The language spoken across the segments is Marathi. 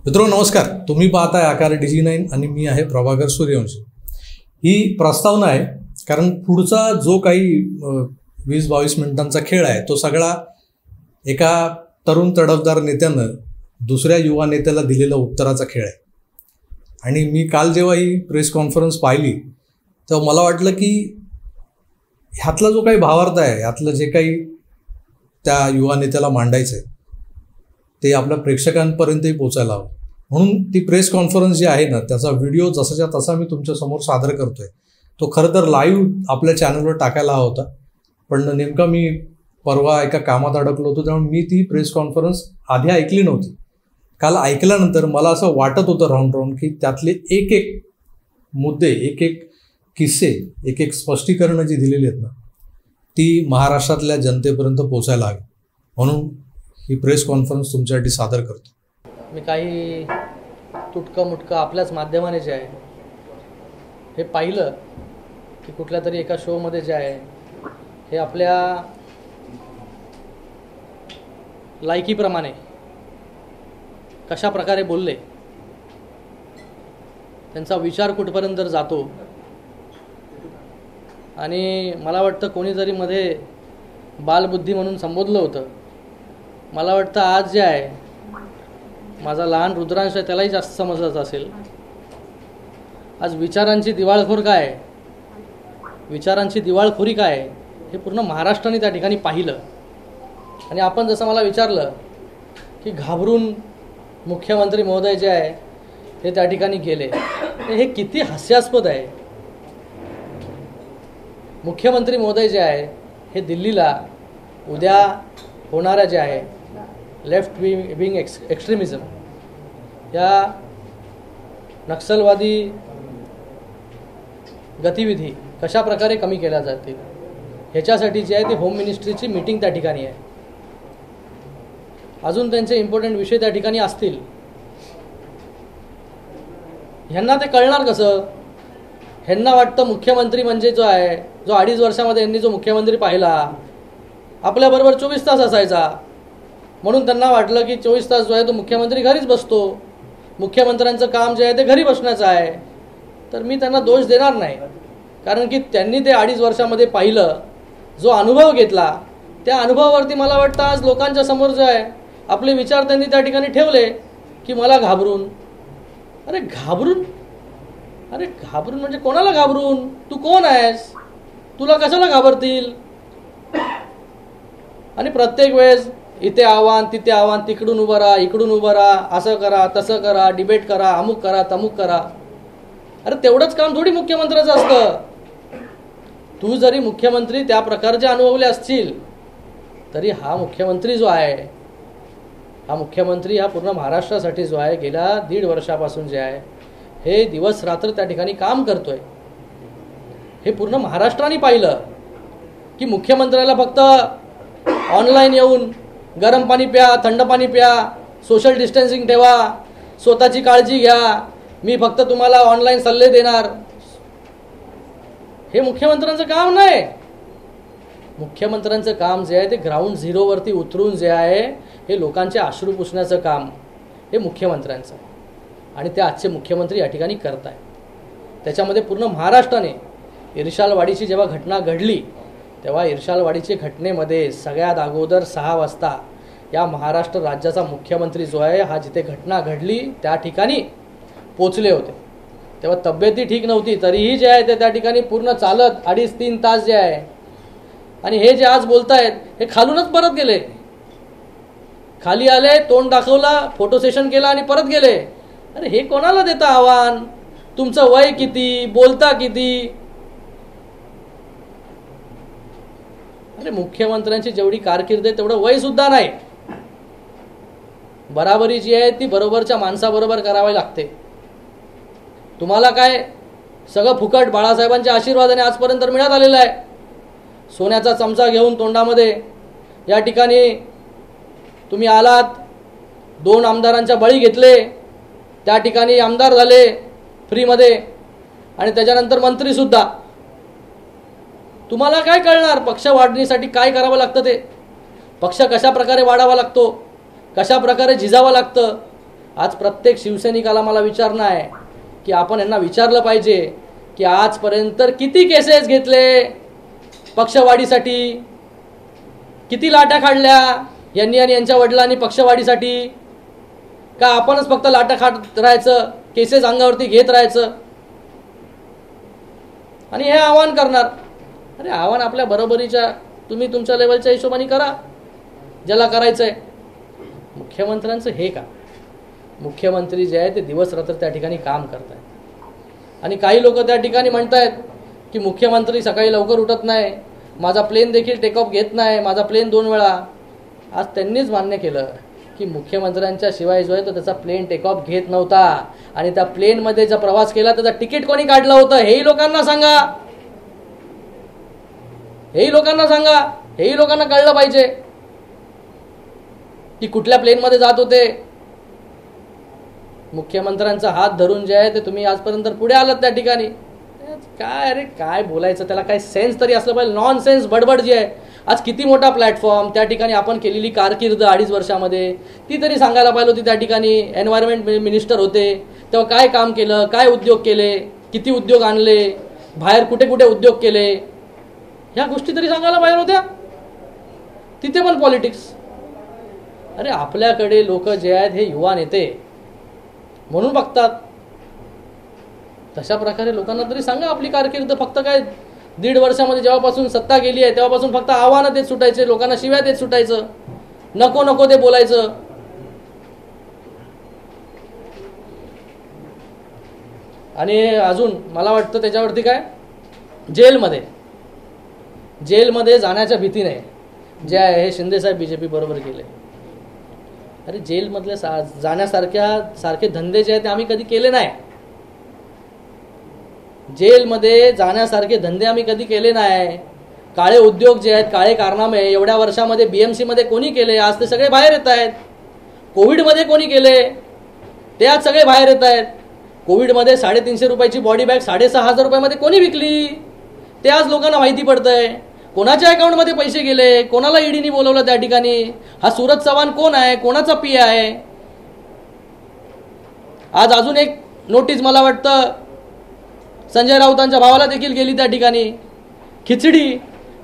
मित्रांनो नमस्कार, तुम्ही पाहताय आकार DG9 आणि मी आहे प्रभाकर सूर्यवंशी। ही प्रस्तावना आहे कारण पुढचा जो काही 20-22 मिनिटांचा खेळ आहे तो सगळा एका तरुण तडफदार नेत्यानं दुसऱ्या युवा नेत्याला दिलेला उत्तराचा खेळ आहे। आणि मी काल जेव्हा ही प्रेस कॉन्फरन्स पाहिली तेव्हा मला वाटलं की ह्यातला जो काही भावार्थ आहे, ह्यातलं जे काही त्या युवा नेत्याला मांडायचं आहे ते आपल्या प्रेक्षकांपर्यंतही पोहोचायला हवं। म्हणून ती प्रेस कॉन्फरन्स जी आहे ना, त्याचा व्हिडिओ जसाच्या तसा मी तुमच्यासमोर सादर करतोय। तो खरं तर लाईव्ह आपल्या चॅनलवर टाकायला हवा होता, पण नेमका मी परवा एका कामात अडकलो होतो, त्यामुळे मी ती प्रेस कॉन्फरन्स आधी ऐकली नव्हती। काल ऐकल्यानंतर मला असं वाटत होतं राऊंड की त्यातले एक एक मुद्दे, एक एक किस्से, एक एक स्पष्टीकरणं जी दिलेली आहेत ना ती महाराष्ट्रातल्या जनतेपर्यंत पोहोचायला हवी। म्हणून ही प्रेस कॉन्फरन्स तुमच्यासाठी सादर करतो। मी काही तुटकं मुटकं आपल्याच माध्यमाने जे आहे हे पाहिलं की कुठल्या तरी एका शोमध्ये जे आहे हे आपल्या लायकीप्रमाणे कशा प्रकारे बोलले, त्यांचा विचार कुठपर्यंत जातो। आणि मला वाटतं कोणीतरी मध्ये बालबुद्धी म्हणून संबोधलं होतं। मला वाटतं आज जे आहे माझा लहान रुद्रांश आहे त्यालाही जास्त समजत असेल। आज विचारांची दिवाळखोर काय आहे, विचारांची दिवाळखोरी काय आहे हे पूर्ण महाराष्ट्राने त्या ठिकाणी पाहिलं। आणि आपण जसं मला विचारलं की घाबरून मुख्यमंत्री महोदय जे आहे हे त्या ठिकाणी गेले, हे किती हास्यास्पद आहे। मुख्यमंत्री महोदय जे आहे हे दिल्लीला उद्या होणाऱ्या जे आहे लेफ्ट विंग एक्स्ट्रीमिझम या नक्षलवादी गतिविधी कशा प्रकारे कमी केल्या जातील ह्याच्यासाठी जे आहे ती होम मिनिस्ट्रीची मीटिंग त्या ठिकाणी आहे। अजून त्यांचे इम्पॉर्टंट विषय त्या ठिकाणी असतील। ह्यांना ते कळणार कसं? ह्यांना वाटतं मुख्यमंत्री म्हणजे जो आहे, जो 2.5 वर्षामध्ये यांनी जो मुख्यमंत्री पाहिला आपल्याबरोबर 24 तास असायचा, म्हणून त्यांना वाटलं की 24 तास जो आहे तो मुख्यमंत्री घरीच बसतो, मुख्यमंत्र्यांचं काम जे आहे ते घरी बसण्याचं आहे। तर मी त्यांना दोष देणार नाही, कारण की त्यांनी ते 2.5 वर्षामध्ये पाहिलं, जो अनुभव घेतला त्या अनुभवावरती मला वाटतं आज लोकांच्या समोर जो आहे आपले विचार त्यांनी त्या ठिकाणी ठेवले की मला घाबरून। अरे घाबरून म्हणजे कोणाला घाबरून? तू कोण आहेस? तुला कशाला घाबरतील? आणि प्रत्येक वेळेस इथे आव्हान तिथे आव्हान, तिकडून उभं राहा इकडून उभं राहा, असं करा तसं करा, डिबेट करा, अमुक करा तमुक करा। अरे तेवढंच काम थोडी मुख्यमंत्र्याचं असतं। तू जरी मुख्यमंत्री त्या प्रकारचे अनुभवले असतील तरी हा मुख्यमंत्री जो आहे, हा मुख्यमंत्री हा पूर्ण महाराष्ट्रासाठी जो आहे गेल्या 1.5 वर्षापासून जे आहे हे दिवस रात्र त्या ठिकाणी काम करतोय। हे पूर्ण महाराष्ट्राने पाहिलं की मुख्यमंत्र्याला फक्त ऑनलाईन येऊन गरम पाणी प्या, थंड पाणी प्या, सोशल डिस्टन्सिंग ठेवा, स्वतःची काळजी घ्या, मी फक्त तुम्हाला ऑनलाईन सल्ले देणार, हे मुख्यमंत्र्यांचं काम नाही। मुख्यमंत्र्यांचं काम जे आहे ते ग्राउंड झिरोवरती उतरून जे आहे हे लोकांचे अश्रू पुसण्याचं काम हे मुख्यमंत्र्यांचं आहे। आणि ते आजचे मुख्यमंत्री या ठिकाणी करत आहेत। त्याच्यामध्ये पूर्ण महाराष्ट्राने इर्शालवाडीची जेव्हा घटना घडली तेव्हा इर्शालवाडीच्या घटनेमध्ये सगळ्यात अगोदर 6 वाजता या महाराष्ट्र राज्याचा मुख्यमंत्री जो आहे हा जिथे घटना घडली त्या ठिकाणी पोचले होते। तेव्हा तब्येती ठीक नव्हती तरीही जे आहे ते त्या ठिकाणी पूर्ण चालत 2.5-3 तास जे आहे, आणि हे जे आज बोलतायत हे खालूनच परत गेले, खाली आले, तोंड दाखवला, फोटो सेशन केला आणि परत गेले। अरे हे कोणाला देता आव्हान? तुमचं वय किती, बोलता किती? अरे मुख्यमंत्र्यांची जेवढी कारकीर्द आहे तेवढं वय सुद्धा नाही। बराबरी जी आहे ती बरोबरच्या माणसाबरोबर करावी लागते। तुम्हाला काय सगळं फुकट बाळासाहेबांच्या आशीर्वादाने आजपर्यंत मिळत आलेलं आहे। सोन्याचा चमचा घेऊन तोंडामध्ये या ठिकाणी तुम्ही आलात, 2 आमदारांच्या बळी घेतले, त्या ठिकाणी आमदार झाले फ्रीमध्ये, आणि त्याच्यानंतर मंत्री सुद्धा। तुम्हाला काय कळणार पक्ष वाढणीसाठी काय करावं लागतं ते? पक्ष कशा प्रकारे वाढावा लागतो, कशा प्रकारे झिजावं लागतं, आज प्रत्येक शिवसैनिकाला मला विचारणं आहे की आपण यांना विचारलं पाहिजे की आजपर्यंत किती केसेस घेतले पक्षवाढीसाठी, किती लाट्या काढल्या यांनी आणि यांच्या वडिलांनी पक्षवाढीसाठी, का आपणच फक्त लाटा खात राहायचं, केसेस अंगावरती घेत राहायचं आणि हे आव्हान करणार? अरे आव्हान आपल्या बरोबरीच्या, तुम्ही तुमच्या लेवलच्या हिशोबाने करा ज्याला करायचं आहे. मुख्यमंत्र्यांचं हे का? मुख्यमंत्री जे आहे ते दिवसरात्र त्या ठिकाणी काम करत आहेत आणि काही लोक त्या ठिकाणी म्हणतायत की मुख्यमंत्री सकाळी लवकर उठत नाही, माझा प्लेन देखील टेक ऑफ घेत नाही, माझा प्लेन 2 वेळा. आज त्यांनीच मान्य केलं की मुख्यमंत्र्यांच्या शिवाय जो आहे तो त्याचा प्लेन टेक ऑफ घेत नव्हता आणि त्या प्लेनमध्ये जो प्रवास केला त्याचा तिकीट कोणी काढलं होतं हेही लोकांना सांगा, हेही लोकांना सांगा, हेही लोकांना कळलं पाहिजे की कुठल्या प्लेनमध्ये जात होते. मुख्यमंत्र्यांचा हात धरून जे आहे ते तुम्ही आजपर्यंत पुढे आलात त्या ठिकाणी. काय अरे काय बोलायचं, त्याला काय सेन्स तरी असलं पाहिजे. नॉन सेन्स बडबड जी आहे. आज किती मोठा प्लॅटफॉर्म त्या ठिकाणी आपण केलेली कारकीर्द 2.5 वर्षामध्ये ती तरी सांगायला पाहिजे होती. त्या ठिकाणी एन्व्हायरमेंट मिनिस्टर होते तेव्हा काय काम केलं, काय उद्योग केले, किती उद्योग आणले, बाहेर कुठे कुठे उद्योग केले, ह्या गोष्टी तरी सांगायला पाहिजे होत्या. तिथे पण पॉलिटिक्स. अरे आपल्याकडे लोक जे आहेत हे युवा नेते म्हणून बघतात. तशा प्रकारे लोकांना तरी सांगा आपली कारकीर्द. फक्त काय 1.5 वर्षामध्ये जेव्हापासून सत्ता गेली आहे तेव्हापासून फक्त आव्हानं देत सुटायचे, लोकांना शिव्या देत सुटायचं, नको नको ते बोलायचं. आणि अजून मला वाटतं त्याच्यावरती काय, जेलमध्ये जाण्याच्या भीतीने जे आहे हे शिंदेसाहेब बीजेपी बरोबर केले. अरे जेलमधले सारखे धंदे जे आहेत ते आम्ही कधी केले नाही. जेलमध्ये जाण्यासारखे धंदे आम्ही कधी केले नाही. काळे उद्योग जे आहेत, काळे कारनामे एवढ्या वर्षामध्ये BMC मध्ये कोणी केले? आज ते सगळे बाहेर येत आहेत. कोविडमध्ये कोणी केले? ते आज सगळे बाहेर येत आहेत. कोविडमध्ये 350 रुपयाची बॉडी बॅग 6,500 रुपयामध्ये कोणी विकली? ते आज लोकांना माहिती पडतंय. कोणाच्या अकाउंटमध्ये पैसे गेले, कोणाला ईडीने बोलवलं त्या ठिकाणी, हा सूरज चव्हाण कोण आहे, कोणाचा पी आहे. आज अजून एक नोटीस मला वाटतं संजय राऊतांच्या भावाला देखील गेली त्या ठिकाणी. खिचडी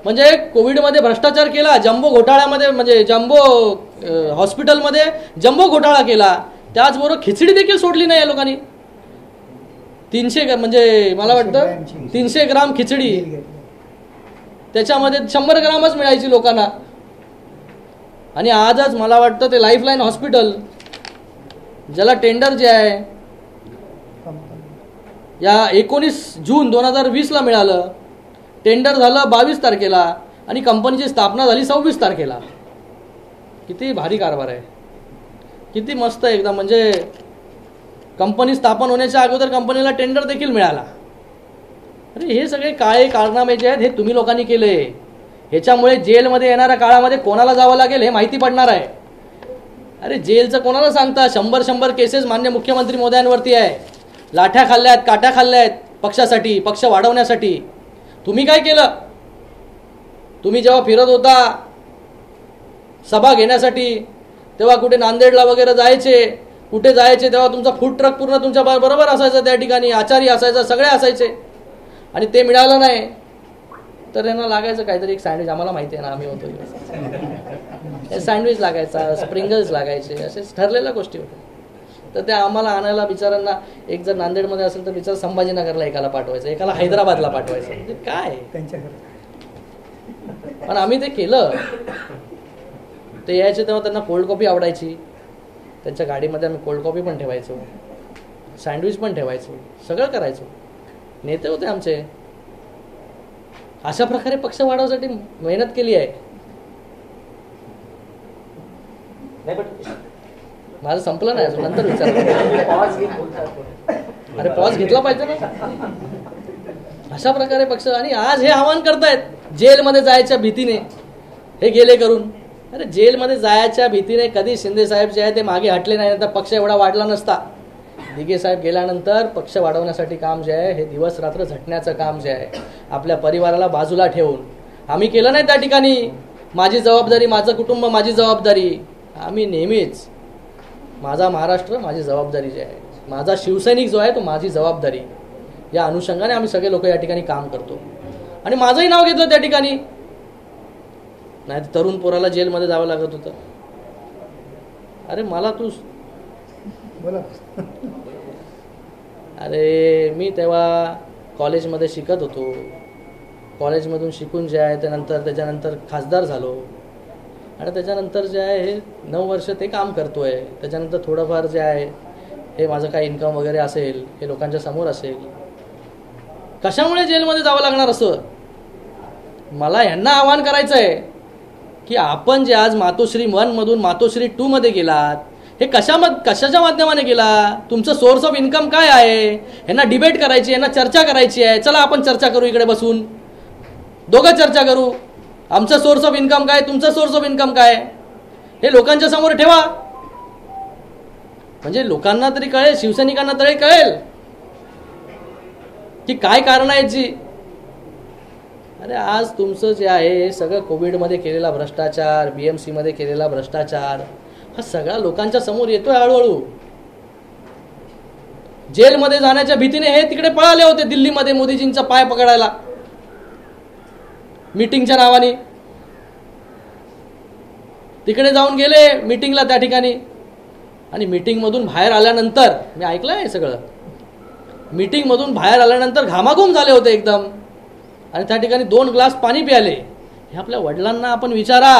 म्हणजे कोविडमध्ये भ्रष्टाचार केला, जम्बो घोटाळ्यामध्ये म्हणजे जम्बो हॉस्पिटलमध्ये जम्बो घोटाळा केला, त्याचबरोबर खिचडी देखील सोडली नाही या लोकांनी. 300 म्हणजे मला वाटतं 300 ग्राम खिचडी, त्याच्यामध्ये 100 ग्रामच मिळायची लोकांना. आणि आजच मला वाटतं ते लाईफलाईन हॉस्पिटल ज्याला टेंडर जे आहे या 19 जून 2020ला मिळालं, टेंडर झालं 22 तारखेला आणि कंपनीची स्थापना झाली 26 तारखेला. किती भारी कारभार आहे, किती मस्त एकदम. म्हणजे कंपनी स्थापन होण्याच्या अगोदर कंपनीला टेंडर देखील मिळाला. अरे हे सगळे काळे कारनामे जे आहेत हे तुम्ही लोकांनी केले. ह्याच्यामुळे जेलमध्ये येणाऱ्या काळामध्ये कोणाला जावं लागेल हे माहिती पडणार आहे. अरे जेलचं कोणाला सांगता? 100 केसेस मान्य मुख्यमंत्री मोदयांवरती आहे. लाठ्या खाल्ल्यात, काट्या खाल्ल्या आहेत पक्षासाठी, पक्ष वाढवण्यासाठी. तुम्ही काय केलं? तुम्ही जेव्हा फिरत होता सभा घेण्यासाठी तेव्हा कुठे नांदेडला वगैरे जायचे, कुठे जायचे तेव्हा तुमचा फूड ट्रक पूर्ण तुमच्या बरोबर असायचा, त्या ठिकाणी आचारी असायचा, सगळे असायचे. आणि ते मिळालं नाही तर यांना लागायचं काहीतरी एक सँडविच. आम्हाला माहिती आहे ना, आम्ही होतो सँडविच लागायचा, स्प्रिंगल्स लागायचे, असे ठरलेल्या गोष्टी होत्या. तर त्या आम्हाला आणायला बिचारांना, एक जर नांदेडमध्ये असेल तर बिचारा संभाजीनगरला एकाला पाठवायचं, एकाला हैदराबादला पाठवायचं. म्हणजे काय पण आम्ही ते केलं. ते यायचे तेव्हा त्यांना कोल्ड कॉफी आवडायची, त्यांच्या गाडीमध्ये आम्ही कोल्ड कॉफी पण ठेवायचो, सँडविच पण ठेवायचो, सगळं करायचो. नेते होते आमचे. अशा प्रकारे पक्ष वाढवण्यासाठी मेहनत केली आहे. माझं संपलं नाही अजून, नंतर विचार. अरे पॉज घेतला पाहिजे ना. अशा प्रकारे पक्ष. आणि आज हे आवाहन करतायत जेलमध्ये जायच्या भीतीने, हे गेले करून. अरे जेलमध्ये जायच्या भीतीने कधी शिंदे साहेब जे आहे ते मागे हटले नाही, तर पक्ष एवढा वाढला नसता. दिघे साहेब गेल्यानंतर पक्ष वाढवण्यासाठी काम जे आहे हे दिवस रात्र झटण्याचं काम जे आहे, आपल्या परिवाराला बाजूला ठेवून आम्ही केलं नाही. त्या ठिकाणी माझी जबाबदारी, माझं कुटुंब, माझी जबाबदारी. आम्ही नेहमीच माझा महाराष्ट्र माझी जबाबदारी जी आहे, माझा शिवसैनिक जो आहे तो माझी जबाबदारी, या अनुषंगाने आम्ही सगळे लोक या ठिकाणी काम करतो. आणि माझंही नाव घेतलं त्या ठिकाणी, नाही तर तरुण पोराला जेलमध्ये जावं लागत होतं. अरे मला तू बोला. अरे मी तेव्हा कॉलेजमध्ये शिकत होतो, कॉलेजमधून शिकून जे आहे त्याच्यानंतर खासदार झालो, आणि त्याच्यानंतर जे आहे हे 9 वर्ष ते काम करतो आहे. त्याच्यानंतर थोडंफार जे आहे हे माझं काही इन्कम वगैरे असेल हे लोकांच्या समोर असेल. कशामुळे जेलमध्ये जावं लागणार असं? मला ह्यांना आवाहन करायचं आहे की आपण जे आज मातोश्री 1 मधून मातोश्री 2 मध्ये गेलात, हे कशाच्या माध्यमाने गेला? तुमचं सोर्स ऑफ इन्कम काय आहे? ह्यांना डिबेट करायची, ह्यांना चर्चा करायची आहे. चला आपण चर्चा करू, इकडे बसून दोघं चर्चा करू. आमचा सोर्स ऑफ इन्कम काय, तुमचा सोर्स ऑफ इन्कम काय, हे लोकांच्या समोर ठेवा. म्हणजे लोकांना तरी कळेल, शिवसैनिकांना तरी कळेल की काय कारण आहेत जी. अरे आज तुमचं जे आहे सगळं कोविडमध्ये केलेला भ्रष्टाचार, BMC मध्ये केलेला भ्रष्टाचार, हा सगळा लोकांच्या समोर येतोय हळूहळू. जेलमध्ये जाण्याच्या भीतीने हे तिकडे पळाले होते दिल्लीमध्ये मोदीजींचा पाय पकडायला मीटिंगच्या नावाने. तिकडे जाऊन गेले मीटिंगला त्या ठिकाणी, आणि मीटिंगमधून बाहेर आल्यानंतर मी ऐकलं आहे सगळं, मीटिंगमधून बाहेर आल्यानंतर घामाघूम झाले होते एकदम, आणि त्या ठिकाणी 2 ग्लास पाणी प्याले. हे आपल्या वडिलांना आपण विचारा.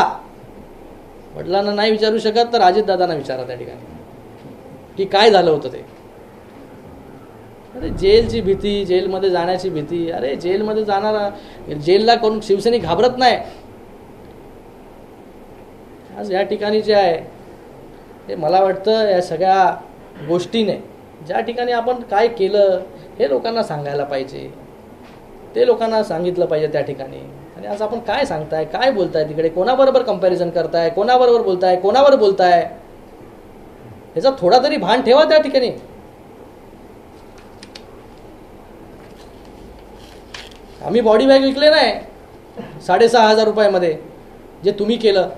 वडिलांना नाही विचारू शकत तर अजितदादांना विचारा त्या ठिकाणी की काय झालं होतं ते. अरे जेलची भीती, जेलमध्ये जाण्याची भीती. अरे जेलमध्ये जाणारा, जेलला कोण शिवसैनिक घाबरत नाही. आज या ठिकाणी जे आहे हे मला वाटतं या सगळ्या गोष्टीने ज्या ठिकाणी आपण काय केलं हे लोकांना सांगायला पाहिजे, ते लोकांना सांगितलं पाहिजे त्या ठिकाणी. आणि आज आपण काय सांगताय, काय बोलताय, तिकडे कोणाबरोबर कंपॅरिझन करताय, कोणाबरोबर बोलताय, कोणावर बोलताय, याचा थोडा तरी भान ठेवा त्या ठिकाणी. आम्ही बॉडी बॅग विकले नाही 6,500 रुपयामध्ये, जे तुम्ही केलं.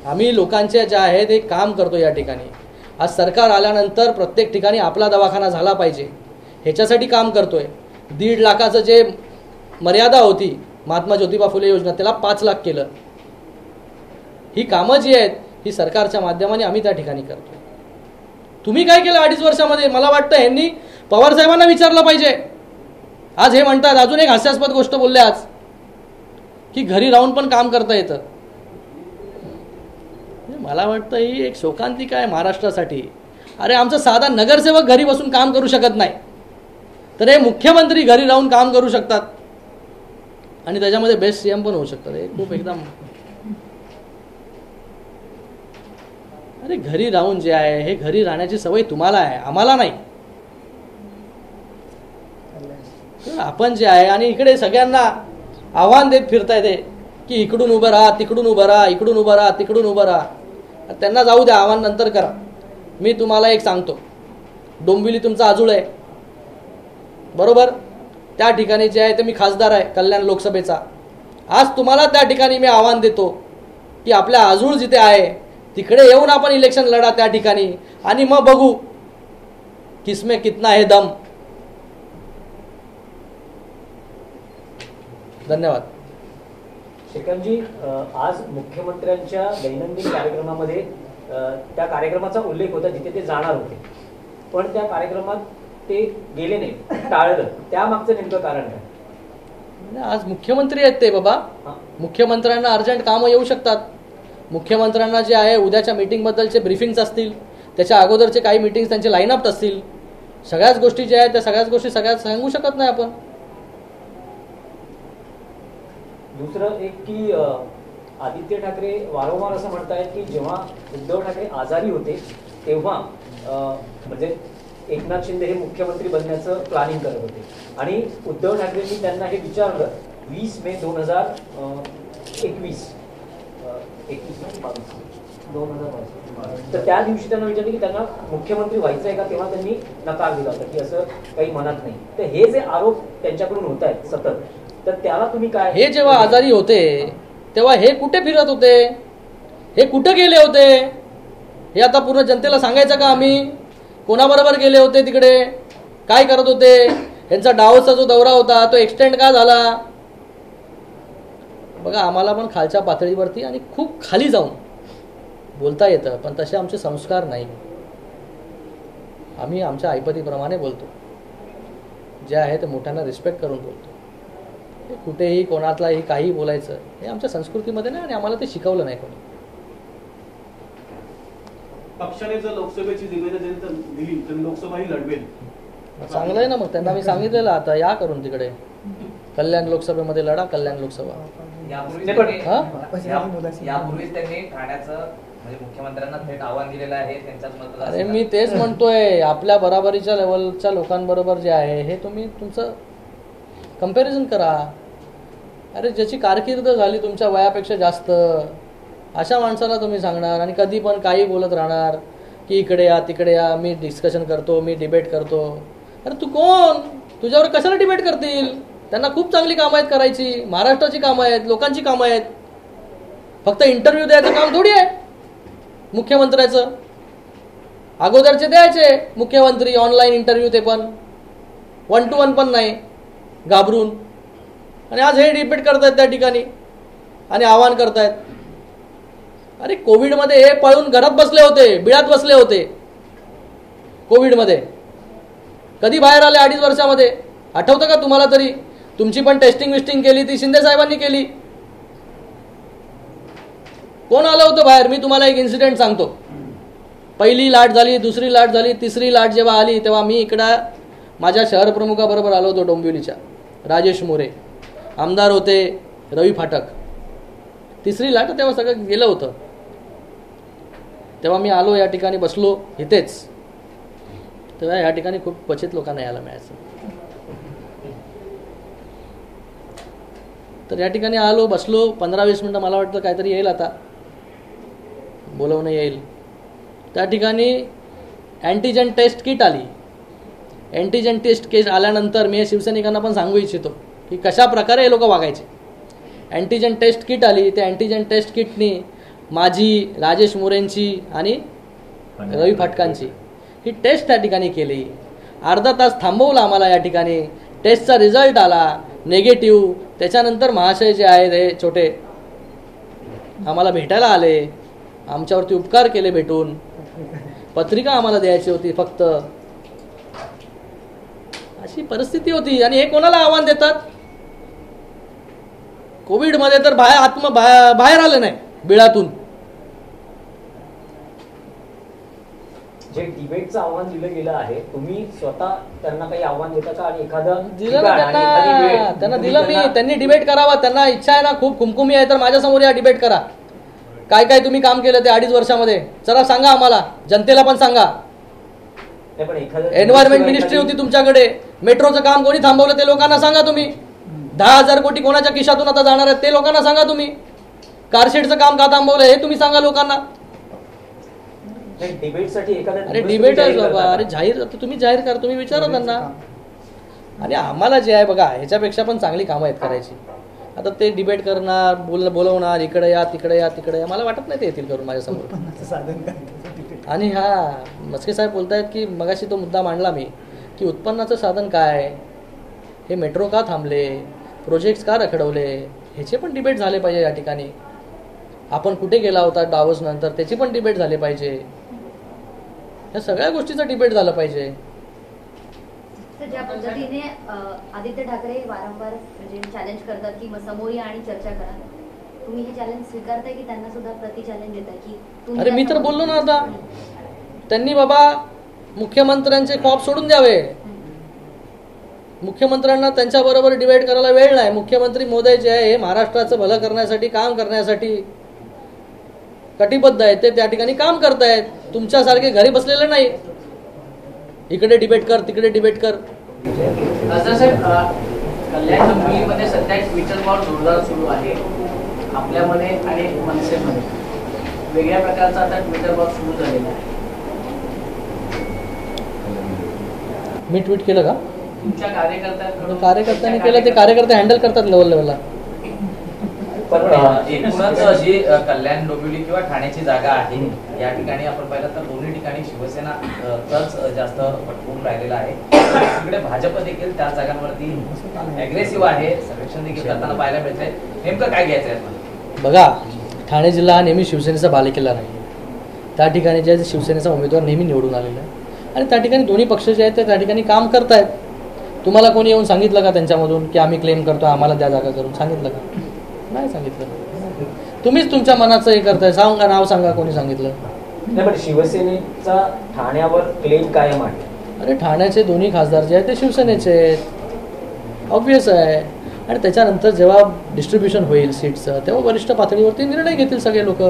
आम्ही लोकांचे जे आहे ते काम करतो या ठिकाणी. आज सरकार आल्यानंतर प्रत्येक ठिकाणी आपला दवाखाना झाला पाहिजे ह्याच्यासाठी काम करतोय. 1.5 लाखाचं जे मर्यादा होती महात्मा ज्योतिबा फुले योजना, त्याला 5 लाख केलं. ही कामं जी आहेत ही सरकारच्या माध्यमाने आम्ही त्या ठिकाणी करतो. तुम्ही काय केलं 2.5 वर्षामध्ये? मला वाटतं ह्यांनी पवार साहेबांना विचारलं पाहिजे. आज हे म्हणतात, अजून एक हास्यास्पद गोष्ट बोलले आज की घरी राहून पण काम करता येतं. मला वाटतं ही एक शोकांतिका आहे महाराष्ट्रासाठी. अरे आमचा साधा नगरसेवक घरी बसून काम करू शकत नाही, तर हे मुख्यमंत्री घरी राहून काम करू शकतात आणि त्याच्यामध्ये बेस्ट CM पण होऊ शकतात. हे खूप एकदम, अरे घरी राहून जे आहे हे घरी राहण्याची सवय तुम्हाला आहे, आम्हाला नाही. आपण जे आहे आणि इकडे सगळ्यांना आव्हान देत फिरताय ते की इकडून उभं राहा, तिकडून उभं राहा, इकडून उभं राहा, तिकडून उभं राहा. त्यांना जाऊ द्या, आव्हान नंतर करा. मी तुम्हाला एक सांगतो, डोंबिवली तुमचा आजूळ आहे बरोबर, त्या ठिकाणी जे आहे ते मी खासदार आहे कल्याण लोकसभेचा. आज तुम्हाला त्या ठिकाणी मी आव्हान देतो की आपल्या आजूळ जिथे आहे तिकडे येऊन आपण इलेक्शन लढा त्या ठिकाणी, आणि मग बघू किसमें कितना है दम. धन्यवाद. शेखरजी, आज मुख्यमंत्र्यांच्या दैनंदिन कार्यक्रमामध्ये त्या कार्यक्रमाचा उल्लेख होता जिथे ते जाणार होते, पण त्या कार्यक्रमात ते गेले नाही, टाळलं. त्यामागचं नेमकं कारण काय? आज मुख्यमंत्री आहेत ते बाबा, मुख्यमंत्र्यांना अर्जंट कामं येऊ शकतात. मुख्यमंत्र्यांना जे आहे उद्याच्या मीटिंगबद्दलचे ब्रीफिंग्स असतील, त्याच्या अगोदरचे काही मीटिंग्स त्यांचे लाईनअप असतील, सगळ्याच गोष्टी ज्या आहेत त्या सगळ्याच गोष्टी सांगू शकत नाही आपण. दुसरं एक की आदित्य ठाकरे वारंवार असं म्हणतायत की जेव्हा उद्धव ठाकरे आजारी होते तेव्हा म्हणजे एकनाथ शिंदे हे मुख्यमंत्री बनण्याचं प्लॅनिंग करत होते, आणि उद्धव ठाकरेंनी त्यांना हे विचारलं 20 मे 2021 तर त्या दिवशी त्यांना विचारलं की त्यांना मुख्यमंत्री व्हायचं आहे का, तेव्हा त्यांनी नकार दिला होता की असं काही म्हणत नाही. तर हे जे आरोप त्यांच्याकडून होत आहेत सतत, तर त्याला तुम्ही काय? हे जेव्हा आजारी होते तेव्हा हे कुठे फिरत होते, हे कुठे गेले होते? हे आता पूर्ण जनतेला सांगायचं का आम्ही? कोणाबरोबर गेले होते तिकडे, काय करत होते, यांचा डावचा जो दौरा होता तो एक्सटेंड का झाला? बघा, आम्हाला पण खालच्या पातळीवरती आणि खूप खाली जाऊन बोलता येतं, पण तसे आमचे संस्कार नाही. आम्ही आमच्या ऐपतीप्रमाणे बोलतो, जे आहे ते मोठ्यांना रिस्पेक्ट करून बोलतो. हे कुठेही कोणातलाही काही बोलायचं हे आमच्या संस्कृतीमध्ये नाही आणि आम्हाला ते शिकवलं नाही कोणी. पक्षाने जर लोकसभेची जिम्मेदारी दिली तर लोकसभाही लढवेल. चांगलं आहे ना, मग त्यांना मी सांगितलेलं आता या करून तिकडे कल्याण लोकसभेमध्ये लढा, कल्याण लोकसभा. यापूर्वीच त्यांनी ठाण्याचं म्हणजे मुख्यमंत्र्यांना थेट आव्हान दिलेलं आहे त्यांच्याच मतदार. अरे मी तेच म्हणतोय, आपल्या बराबरीच्या लेवलच्या लोकांबरोबर जे आहे हे तुम्ही तुमचं कंपॅरिझन करा. अरे ज्याची कारकीर्द झाली तुमच्या वयापेक्षा जास्त, अशा माणसाला तुम्ही सांगणार आणि कधी पण काही बोलत राहणार की इकडे या तिकडे या, मी डिस्कशन करतो, मी डिबेट करतो. अरे तू कोण? तुझ्यावर कशाला डिबेट करतील? त्यांना खूप चांगली कामं आहेत करायची, महाराष्ट्राची कामं आहेत, लोकांची कामं आहेत. फक्त इंटरव्ह्यू द्यायचं काम थोडी आहे मुख्यमंत्र्याचं. अगोदरचे द्यायचे मुख्यमंत्री ऑनलाईन इंटरव्ह्यू, ते पण 1 to 1 पण नाही, घाबरून. आणि आज हे डिबेट करतायत त्या ठिकाणी आणि आव्हान करतायत. अरे कोविडमध्ये हे पळून घरात बसले होते, बिळात बसले होते. कोविडमध्ये कधी बाहेर आले 2.5 वर्षामध्ये? आठवतं का तुम्हाला तरी? तुमची पण टेस्टिंग विस्टिंग केली ती शिंदे साहेबांनी केली. कोण आलं होतं बाहेर? मी तुम्हाला एक इन्सिडेंट सांगतो. पहिली लाट झाली, दुसरी लाट झाली, तिसरी लाट जेव्हा आली तेव्हा मी इकडं माझ्या शहर प्रमुखाबरोबर आलो होतो डोंबिवलीच्या. राजेश मोरे आमदार होते, रवी फाटक. तिसरी लाट तेव्हा सगळं गेलं होतं. तेव्हा मी आलो या ठिकाणी बसलो इथेच. तेव्हा या ठिकाणी खूप क्वचित लोकांना यायला मिळायचं. तर या ठिकाणी आलो, बसलो 15-20 मिनटं. मला वाटतं काहीतरी येईल आता, बोलवणं येईल. त्या ठिकाणी अँटीजन टेस्ट किट आली. अँटीजन टेस्ट किट आल्यानंतर मी शिवसैनिकांना पण सांगू इच्छितो की कशा प्रकारे हे लोक वागायचे. अँटीजन टेस्ट किट आली. त्या अँटीजन टेस्ट किटनी माझी, राजेश मोरेंची आणि रवी फाटकांची ही टेस्ट त्या ठिकाणी केली. अर्धा तास थांबवलं आम्हाला या ठिकाणी. टेस्टचा रिझल्ट आला नेगेटिव्ह. त्याच्यानंतर महाशय जे आहेत हे छोटे आम्हाला भेटायला आले, आमच्यावरती उपकार केले, भेटून पत्रिका आम्हाला द्यायची होती फक्त. अशी परिस्थिती होती. आणि हे कोणाला आव्हान देतात? कोविडमध्ये तर बाहेर आले नाही बिळातून. जे डिबेटचं आव्हान दिलं गेलं आहे, तुम्ही स्वतः त्यांना काही आव्हान देता का? आणि एखादं दिलं ना त्यांना दिलं मी. त्यांनी डिबेट करावा. त्यांना इच्छा आहे ना, खूप कुमकुमी आहे, तर माझ्यासमोर या डिबेट करा. काय काय तुम्ही काम केलं ते 2.5 वर्षामध्ये जरा सांगा आम्हाला, जनतेला पण सांगा. एन्व्हायरमेंट मिनिस्ट्री होती तुमच्याकडे, मेट्रोचं काम कोणी थांबवलं ते लोकांना सांगा तुम्ही. 10,000 कोटी कोणाच्या खिशातून आता जाणार आहेत ते लोकांना सांगा तुम्ही. कारशेडचं काम का थांबवलं हे तुम्ही सांगा लोकांना. अरे डिबेट बाबा, अरे जाहीर आता तुम्ही जाहीर करा, तुम्ही विचारा त्यांना. आणि आम्हाला जे आहे बघा, ह्याच्यापेक्षा पण चांगली कामं आहेत करायची. आता ते डिबेट करणार, बोलवणार, इकडे या तिकडे या तिकडे या, मला वाटत नाही ते येतील करून माझ्यासमोर. आणि मस्के साहेब बोलतायत की मगाशी तो मुद्दा मांडला मी की उत्पन्नाचं साधन काय, हे मेट्रो का थांबले, प्रोजेक्ट्स का रखडवले, ह्याचे पण डिबेट झाले पाहिजे या ठिकाणी. आपण कुठे गेला होता डावस नंतर त्याची पण डिबेट झाली पाहिजे. या सगळ्या गोष्टीचं डिबेट झालं पाहिजे. ज्या पद्धतीने आदित्य ठाकरे वारंवार म्हणजे चॅलेंज करतात की समोर या आणि चर्चा करा, तुम्ही हे चॅलेंज स्वीकारताय की त्यांना सुद्धा प्रति चॅलेंज देताय की? अरे मी तर बोललो ना आता, त्यांनी बाबा मुख्यमंत्र्यांचे खॉप सोडून द्यावे. मुख्यमंत्र्यांना त्यांच्याबरोबर डिबेट करायला वेळ नाही. मुख्यमंत्री मोदी जे आहे हे महाराष्ट्राचं भलं करण्यासाठी, काम करण्यासाठी कटिबद्ध आहेत. ते त्या ठिकाणी काम करतायत. तुमच्यासारखे घरी बसलेले नाही, इकडे डिबेट कर तिकडे डिबेट कर. साहेब, कल्याण डोंबिवलीमध्ये सध्या ट्विटर वॉर जोरदार सुरू आहे. आपल्यामध्ये आणि मनसेमध्ये वेगळ्या प्रकारचा आता ट्विटर वॉर सुरू झालेला आहे. मी ट्विट केलं का? तुमच्या कार्यकर्त्यांनी केलं. ते कार्यकर्ते हँडल करतात लेवलला. पण एकूणच जी कल्याण डोंबिवली किंवा ठाण्याची जागा आहे या ठिकाणी आपण पाहिलं तर दोन्ही ठिकाणी शिवसेना तच जास्त पटकून राहिलेला आहे. तिकडे भाजप देखील त्या जागांवरती अग्रेसिव्ह आहे, सर्वेक्षण देखील करताना पाहायला मिळतंय. नेमकं काय घ्यायचं आहे? बघा, ठाणे जिल्हा हा नेहमी शिवसेनेचा बालेकिल्ला नाही. त्या ठिकाणी जे शिवसेनेचा उमेदवार नेहमी निवडून आलेला आहे आणि त्या ठिकाणी दोन्ही पक्ष जे आहेत ते त्या ठिकाणी काम करतायत. तुम्हाला कोणी येऊन सांगितलं का त्यांच्यामधून की आम्ही क्लेम करतो आम्हाला द्या जागा करून? सांगितलं का? नाही सांगितलं. तुम्हीच तुमच्या मनाचं हे करताय. सांगा, नाव सांगा कोणी सांगितलं. नाही, पण शिवसेनेचा ठाण्यावर क्लेम कायम आहे. अरे ठाण्याचे दोन्ही खासदार जे आहेत ते शिवसेनेचे आहेत, ऑब्व्हियस आहे. आणि त्याच्यानंतर जेव्हा डिस्ट्रीब्युशन होईल सीट्सचं तेव्हा वरिष्ठ पातळीवरती निर्णय घेतील सगळे लोक.